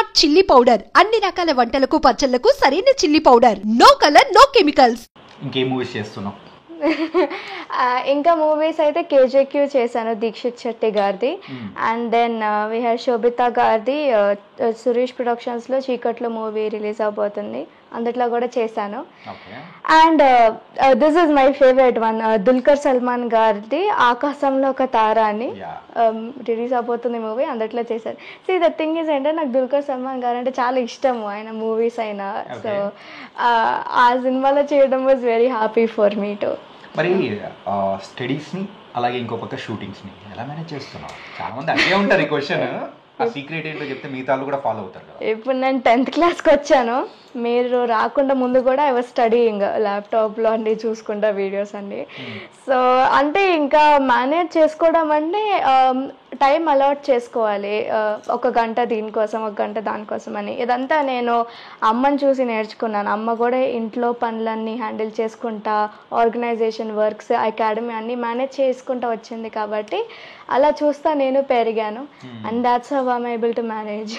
Smart chilli powder అన్ని రకాల వంటలకు పచ్చళ్లకు సరైన chilli powder. No colour no chemicals. ఇంకేం మూవీస్ చేస్తున్నావు? ఇంకా మూవీస్ అయితే కేజేక్యూ చేశాను, దీక్షిత్ శెట్టి గారిది. And then we have Sobhita గారిది సురేష్ ప్రొడక్షన్స్లో చీకట్లో మూవీ రిలీజ్ అవబోతుంది, అందుట్లో కూడా చేశాను. And this is my favourite one, Dulquer Salman గారిది ఆకాశంలో ఒక తార అని రిలీజ్ అవబోతుంది మూవీ, అందుట్లో చేశాను. సో ద థింగ్ ఈజ్ ఏంటంటే నాకు దుల్కర్ సల్మాన్ గారు అంటే చాలా ఇష్టము, ఆయన మూవీస్ అయినా. సో ఆ సినిమాలో చేయడం was very happy for me to. మరి స్టడీస్ని అలాగే ఇంకో పక్క షూటింగ్స్ని ఎలా మేనేజ్ చేస్తున్నావు? చాలా మంది అదే ఉంటారు ఈ క్వశ్చన్. ఆ సీక్రెట్ ఏంటో చెప్తే మిగతా కూడా ఫాలో అవుతారు కదా. ఇప్పుడు నేను 10th క్లాస్కి వచ్చాను, మీరు రాకుండా ముందు కూడా ఐ వాజ్ స్టడీయింగ్, ల్యాప్టాప్లో అన్నీ చూసుకుంటా వీడియోస్ అన్నీ. సో అంటే ఇంకా మేనేజ్ చేసుకోవడం అంటే టైం అలాట్ చేసుకోవాలి, ఒక గంట దీనికోసం ఒక గంట దానికోసం అని. ఇదంతా నేను అమ్మని చూసి నేర్చుకున్నాను. అమ్మ కూడా ఇంట్లో పనులన్నీ హ్యాండిల్ చేసుకుంటా, ఆర్గనైజేషన్ వర్క్స్, అకాడమీ అన్నీ మేనేజ్ చేసుకుంటా వచ్చింది కాబట్టి అలా చూస్తా నేను పెరిగాను. And that's how I am able to manage.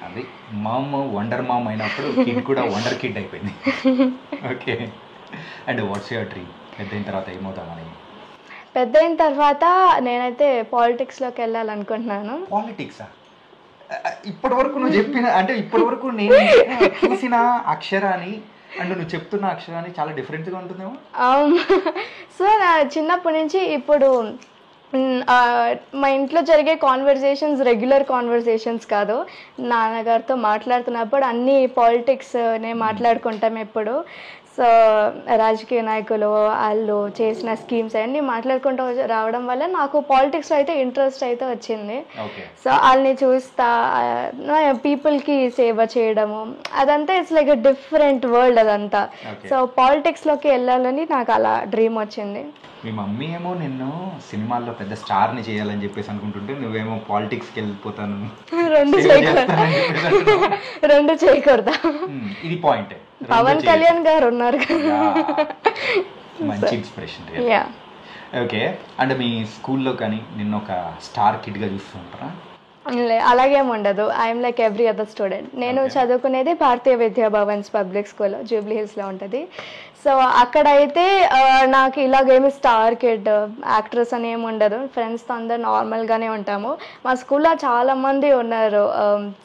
అది మామ్ వండర్ మామ్ అయినప్పుడు కిడ్ కూడా వండర్ కిడ్ అయిపోయింది. Okay, and what's your dream? పెద్ద అయిన తర్వాత ఏమవుతామని? పెద్ద అయిన తర్వాత నేనైతే పాలిటిక్స్లోకి వెళ్ళాలనుకుంటున్నాను. పాలిటిక్సా? ఇప్పటి వరకు నువ్వు చెప్పిన అంటే ఇప్పటి వరకు నేను చూసిన అక్షరాన్ని అండ్ నువ్వు చెప్తున్న అక్షరాన్ని చాలా డిఫరెంట్గా ఉంటుందేమో. సో నా చిన్నప్పటి నుంచి ఇప్పుడు మా ఇంట్లో జరిగే కాన్వర్సేషన్స్ రెగ్యులర్ కాన్వర్సేషన్స్ కాదు, నాన్నగారితో మాట్లాడుతున్నప్పుడు అన్నీ పాలిటిక్స్నే మాట్లాడుకుంటాం ఎప్పుడు. సో రాజకీయ నాయకులు వాళ్ళు చేసిన స్కీమ్స్ అన్నీ మాట్లాడుకుంటూ రావడం వల్ల నాకు పాలిటిక్స్లో అయితే ఇంట్రెస్ట్ అయితే వచ్చింది. సో వాళ్ళని చూస్తా, పీపుల్కి సేవ చేయడము అదంతా it's like a different world అదంతా. సో పాలిటిక్స్లోకి వెళ్ళాలని నాకు అలా డ్రీమ్ వచ్చింది. మీ మమ్మీ ఏమో నిన్ను సినిమాల్లో పెద్ద స్టార్ని చేయాలని చెప్పేసి అనుకుంటుంటే నువ్వేమో పాలిటిక్స్కి వెళ్ళిపోతాను, రెండు చేయకూడదా? ఇది పాయింట్. పవన్ కళ్యాణ్ గారు ఉన్నారు కదా, మంచి ఇన్స్పిరేషన్. ఓకే, అంటే మీ స్కూల్లో కానీ నిన్ను ఒక స్టార్ కిడ్గా చూస్తుంటారా? అలాగేం ఉండదు. I'm like every other student. నేను చదువుకునేది భారతీయ విద్యా భవన్స్ పబ్లిక్ స్కూల్, జూబ్లీ హిల్స్లో ఉంటుంది. సో అక్కడైతే నాకు ఇలాగేమి స్టార్ కిడ్ యాక్ట్రెస్ అని ఏమి ఉండదు, ఫ్రెండ్స్తో అందరు నార్మల్గానే ఉంటాము. మా స్కూల్లో చాలామంది ఉన్నారు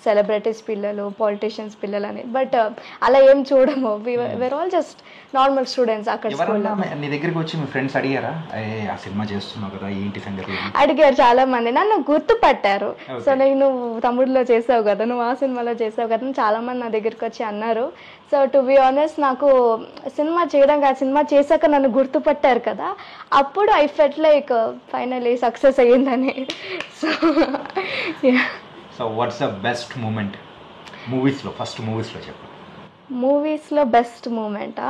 సెలబ్రిటీస్ పిల్లలు, పొలిటీషియన్స్ పిల్లలు అని, బట్ అలా ఏం చూడము. We are all just normal students అక్కడ స్కూల్లో. నీ దగ్గరికి వచ్చి మీ ఫ్రెండ్స్ అడిగారా ఆ సినిమా చేస్తున్నావు కదా ఏంటి సంగతి? అడిగారు చాలా మంది, నన్ను గుర్తుపట్టారు. సో నువ్వు తమ్ముడిలో చేసావు కదా, నువ్వు ఆ సినిమాలో చేసావు కదా, చాలా మంది నా దగ్గరికి వచ్చి అన్నారు. సో టు బి ఆనెస్ట్ నాకు సినిమా చేయడం కాదు, సినిమా చేశాక నన్ను గుర్తుపట్టారు కదా, అప్పుడు I felt like finally success అయ్యిందని. So what's the best moment మూవీస్లో? ఫస్ట్ మూవీస్లో చెప్పు. మూవీస్లో బెస్ట్ మూమెంటా?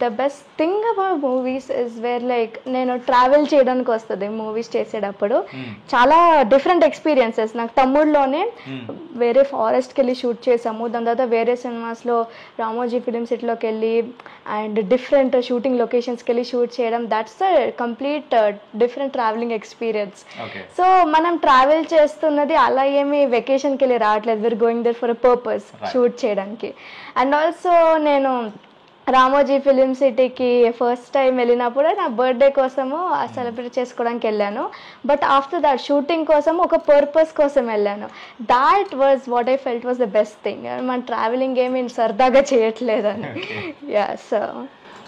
The best thing about movies is where like నేను ట్రావెల్ చేయడానికి వస్తుంది మూవీస్ చేసేటప్పుడు. చాలా డిఫరెంట్ ఎక్స్పీరియన్సెస్. నాకు తమ్ముడులోనే వేరే ఫారెస్ట్కి వెళ్ళి షూట్ చేసాము, దాని తర్వాత వేరే సినిమాస్లో రామోజీ ఫిలిం సిటీలోకి వెళ్ళి అండ్ డిఫరెంట్ షూటింగ్ లొకేషన్స్కి వెళ్ళి షూట్ చేయడం, that's the complete different travelling experience. So మనం ట్రావెల్ చేస్తున్నది అలా ఏమి వెకేషన్కి వెళ్ళి రావట్లేదు, we are going there for a purpose, shoot చేయడానికి. అండ్ ఆల్సో నేను రామోజీ ఫిలిం సిటీకి ఫస్ట్ టైం వెళ్ళినప్పుడు నా బర్త్డే కోసము సెలబ్రేట్ చేసుకోవడానికి వెళ్ళాను, బట్ ఆఫ్టర్ దట్ షూటింగ్ కోసం ఒక పర్పస్ కోసం వెళ్ళాను. That was what I felt was the best thing. మన ట్రావెలింగ్ ఏమి సరదాగా చేయట్లేదని. యస్.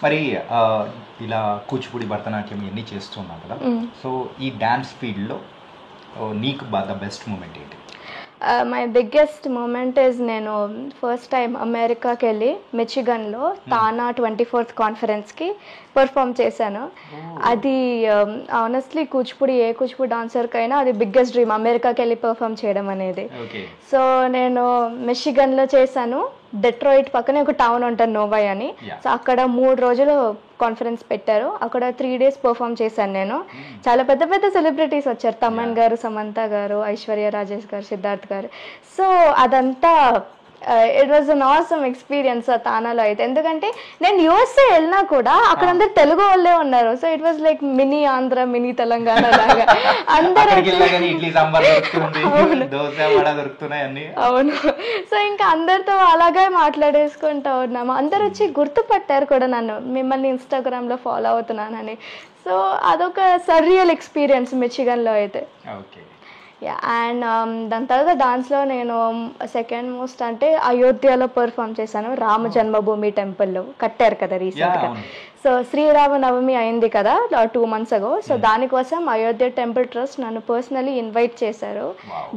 మరి ఇలా కూచిపూడి, భరతనాట్యం ఇవన్నీ చేస్తున్నావు కదా, సో ఈ డ్యాన్స్ ఫీల్డ్లో నీకు బాగా బెస్ట్ మూమెంట్ ఏంటి? మై బిగ్గెస్ట్ మూమెంట్ ఈజ్ నేను ఫస్ట్ టైం అమెరికాకి వెళ్ళి మిచిగన్లో తానా 24th కాన్ఫరెన్స్కి పర్ఫామ్ చేశాను. అది ఆనెస్ట్లీ కూచిపూడి ఏ కూచిపూడి డాన్సర్కైనా అది బిగ్గెస్ట్ డ్రీమ్, అమెరికాకి వెళ్ళి పర్ఫామ్ చేయడం అనేది. సో నేను మిచిగన్లో చేశాను, డెట్రాయిట్ పక్కనే ఒక టౌన్ ఉంటుంది నోవాయ్ అని. సో అక్కడ 3 రోజులు కాన్ఫరెన్స్ పెట్టారు, అక్కడ 3 days పర్ఫామ్ చేశాను నేను. చాలా పెద్ద పెద్ద సెలబ్రిటీస్ వచ్చారు, తమన్ గారు, సమంత గారు, ఐశ్వర్య రాజేష్ గారు, సిద్ధార్థ్ గారు. సో అదంతా it was an awesome experience ఆ తానాలో అయితే. ఎందుకంటే నేను యూఎస్ఏ వెళ్ళినా కూడా అక్కడ అందరు తెలుగు వాళ్ళే ఉన్నారు. So it was like mini Andhra, mini Telangana లాగా అందరూ. అవును. సో ఇంకా అందరితో అలాగే మాట్లాడేసుకుంటా ఉన్నాము. అందరు వచ్చి గుర్తుపట్టారు కూడా నన్ను, మిమ్మల్ని ఇన్స్టాగ్రామ్ లో ఫాలో అవుతున్నానని. సో అదొక సర్రియల్ ఎక్స్పీరియన్స్ మిచిగన్లో అయితే. అండ్ దాని తర్వాత డాన్స్లో నేను సెకండ్ మోస్ట్ అంటే అయోధ్యలో పర్ఫామ్ చేశాను. రామ జన్మభూమి టెంపుల్లో కట్టారు కదా రీసెంట్గా. సో శ్రీరామనవమి అయింది కదా 2 months ago. సో దానికోసం అయోధ్య టెంపుల్ ట్రస్ట్ నన్ను పర్సనలీ ఇన్వైట్ చేశారు.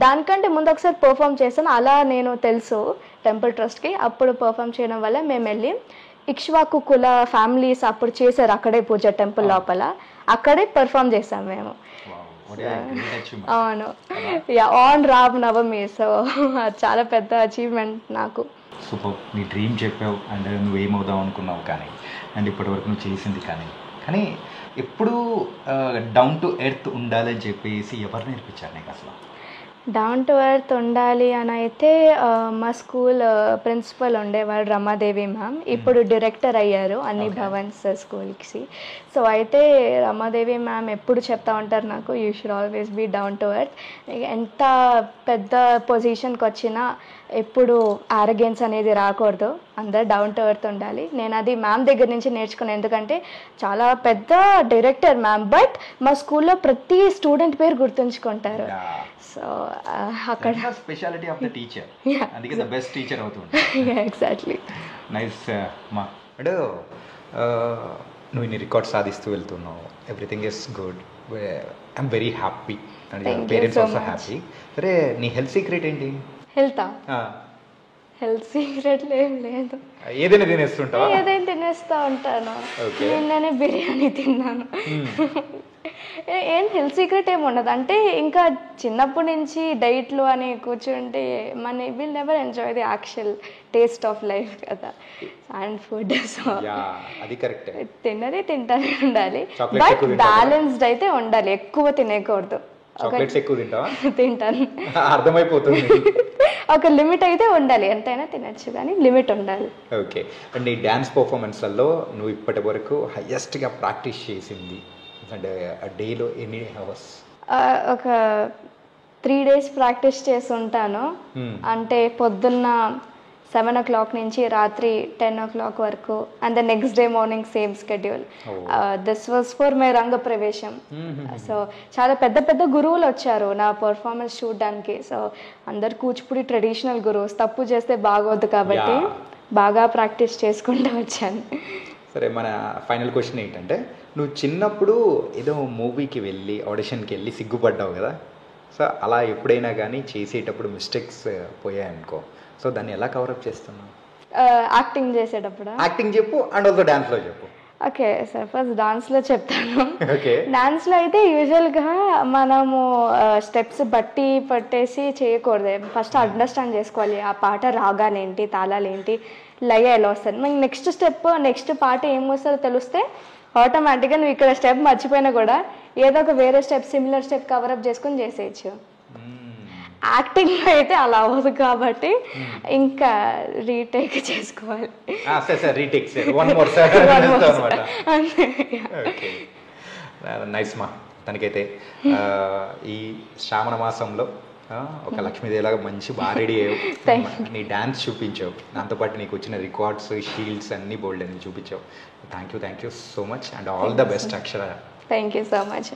దానికంటే ముందు ఒకసారి పర్ఫామ్ చేశాను. అలా నేను తెలుసు టెంపుల్ ట్రస్ట్కి. అప్పుడు పర్ఫామ్ చేయడం వల్ల మేము వెళ్ళి ఇక్ష్వాకు కుల ఫ్యామిలీస్ అప్పుడు చేశారు అక్కడే పూజ టెంపుల్ లోపల, అక్కడే పర్ఫామ్ చేసాం మేము. అవును, ఆన్ రామ్ నవమి. సో చాలా పెద్ద అచీవ్మెంట్ నాకు. సూపర్. నీ డ్రీమ్ చెప్పావు అండ్ నువ్వు ఏమవుదాం అనుకున్నావు కానీ, అండ్ ఇప్పటివరకు నువ్వు చేసింది కానీ ఎప్పుడు డౌన్ టు ఎర్త్ ఉండాలని చెప్పేసి ఎవరు నేర్పించారు నీకు అసలు? డౌన్ టు ఎర్త్ ఉండాలి అని అయితే మా స్కూల్ ప్రిన్సిపల్ ఉండేవాడు రమాదేవి మ్యామ్. ఇప్పుడు డైరెక్టర్ అయ్యారు అన్ని భవన్స్ స్కూల్కి. సో అయితే రమాదేవి మ్యామ్ ఎప్పుడు చెప్తా ఉంటారు నాకు, you should always be down to earth. ఎంత పెద్ద పొజిషన్కి వచ్చినా ఎప్పుడు ఆరోగెన్స్ అనేది రాకూడదు, అందరు డౌన్ టు ఎర్త్ ఉండాలి. నేను అది మ్యామ్ దగ్గర నుంచి నేర్చుకున్నాను. ఎందుకంటే చాలా పెద్ద డైరెక్టర్ మ్యామ్, బట్ మా స్కూల్లో ప్రతి స్టూడెంట్ పేరు గుర్తుంచుకుంటారు. సో అక్కడ స్పెషాలిటీ ఆఫ్ ద టీచర్, అందుకే ద బెస్ట్ టీచర్ అవుతుంది. ఎగ్జాక్ట్లీ. నైస్ మా. అంటే నువ్వు ఇన్ని రికార్డ్స్ సాధిస్తూ వెళ్తున్నావు, everything is good, I'm very happy and parents also happy. సరే, నీ హెల్త్ సీక్రెట్ ఏంటి? హెల్త్ సీక్రెట్ ఏం లేదు, ఏదైనా తినేస్తుంటావా? ఏదైనా తినేస్తూ ఉంటాను. నిన్ననే బిర్యానీ తిన్నాను. ఏం హెల్త్ సీక్రెట్ ఏమి ఉండదు. అంటే ఇంకా చిన్నప్పటి నుంచి డైట్లు అని కూర్చుంటే మన will never enjoy the actual taste of life కదా, అండ్ ఫుడ్. సో అది కరెక్ట్, తిన్నది తింటానే ఉండాలి, బట్ బ్యాలెన్స్డ్ అయితే ఉండాలి. ఎక్కువ తినేయకూడదు. చాక్లెట్స్ ఎక్కువ తింటావా? తింటాను, అర్థమైపోతుంది. ఒక లిమిట్ అయితే ఉండాలి, ఎంతైనా తినచ్చు కానీ లిమిట్ ఉండాలి. ఓకే. అండ్ నీ డ్యాన్స్ పర్ఫార్మెన్స్లలో నువ్వు ఇప్పటి వరకు హైయెస్ట్గా ప్రాక్టీస్ చేసింది అండ్ డేలో ఎన్ని అవర్స్? ఒక 3 days ప్రాక్టీస్ చేసి ఉంటాను. అంటే పొద్దున్న 7 o'clock నుంచి రాత్రి 10 o'clock వరకు, and the next day morning same schedule. This was for my రంగ ప్రవేశం. సో చాలా పెద్ద పెద్ద గురువులు వచ్చారు నా పర్ఫార్మెన్స్ చూడడానికి. సో అందరు కూచిపూడి ట్రెడిషనల్ గురువుస్, తప్పు చేస్తే బాగోద్దు కాబట్టి బాగా ప్రాక్టీస్ చేసుకుంటూ వచ్చాను. సరే, మన ఫైనల్ క్వశ్చన్ ఏంటంటే, నువ్వు చిన్నప్పుడు ఏదో మూవీకి వెళ్ళి ఆడిషన్కి వెళ్ళి సిగ్గుపడ్డావు కదా, సో అలా ఎప్పుడైనా కానీ చేసేటప్పుడు మిస్టేక్స్ పోయాయనుకో, సో దాన్ని ఎలా కవరప్ చేస్తున్నావు? యాక్టింగ్ చేసేటప్పుడు యాక్టింగ్ చెప్పు, అండ్ ఆల్సో డాన్స్లో చెప్పు. ఓకే సార్, ఫస్ట్ డాన్స్లో చెప్తాను. డాన్స్లో అయితే యూజువల్గా మనము స్టెప్స్ బట్టి పట్టేసి చేయకూడదు. ఫస్ట్ అండర్స్టాండ్ చేసుకోవాలి ఆ పాట రాగానేంటి, తాళాలేంటి, లయ ఎలా వస్తుంది. మనకి నెక్స్ట్ స్టెప్ నెక్స్ట్ పాట ఏం వస్తుందో తెలిస్తే ఆటోమేటిక్గా నువ్వు ఇక్కడ స్టెప్ మర్చిపోయినా కూడా ఏదో ఒక వేరే స్టెప్, సిమిలర్ స్టెప్ కవరప్ చేసుకుని చేసేయచ్చు. యాక్టింగ్లో అయితే అలా అవ్వదు కాబట్టి ఇంకా రీటేక్ చేసుకోవాలి. నైస్ మా. తనకైతే ఈ శ్రావణ మాసంలో ఒక లక్ష్మీదేవిలాగా మంచి బాగా రెడీ అయ్యావు, నీ డ్యాన్స్ చూపించావు, దాంతోపాటు నీకు వచ్చిన రికార్డ్స్, షీల్డ్స్ అన్నీ బోల్డ్ అని చూపించావు. Thank you so much and all the best Akshara. Thank you so much.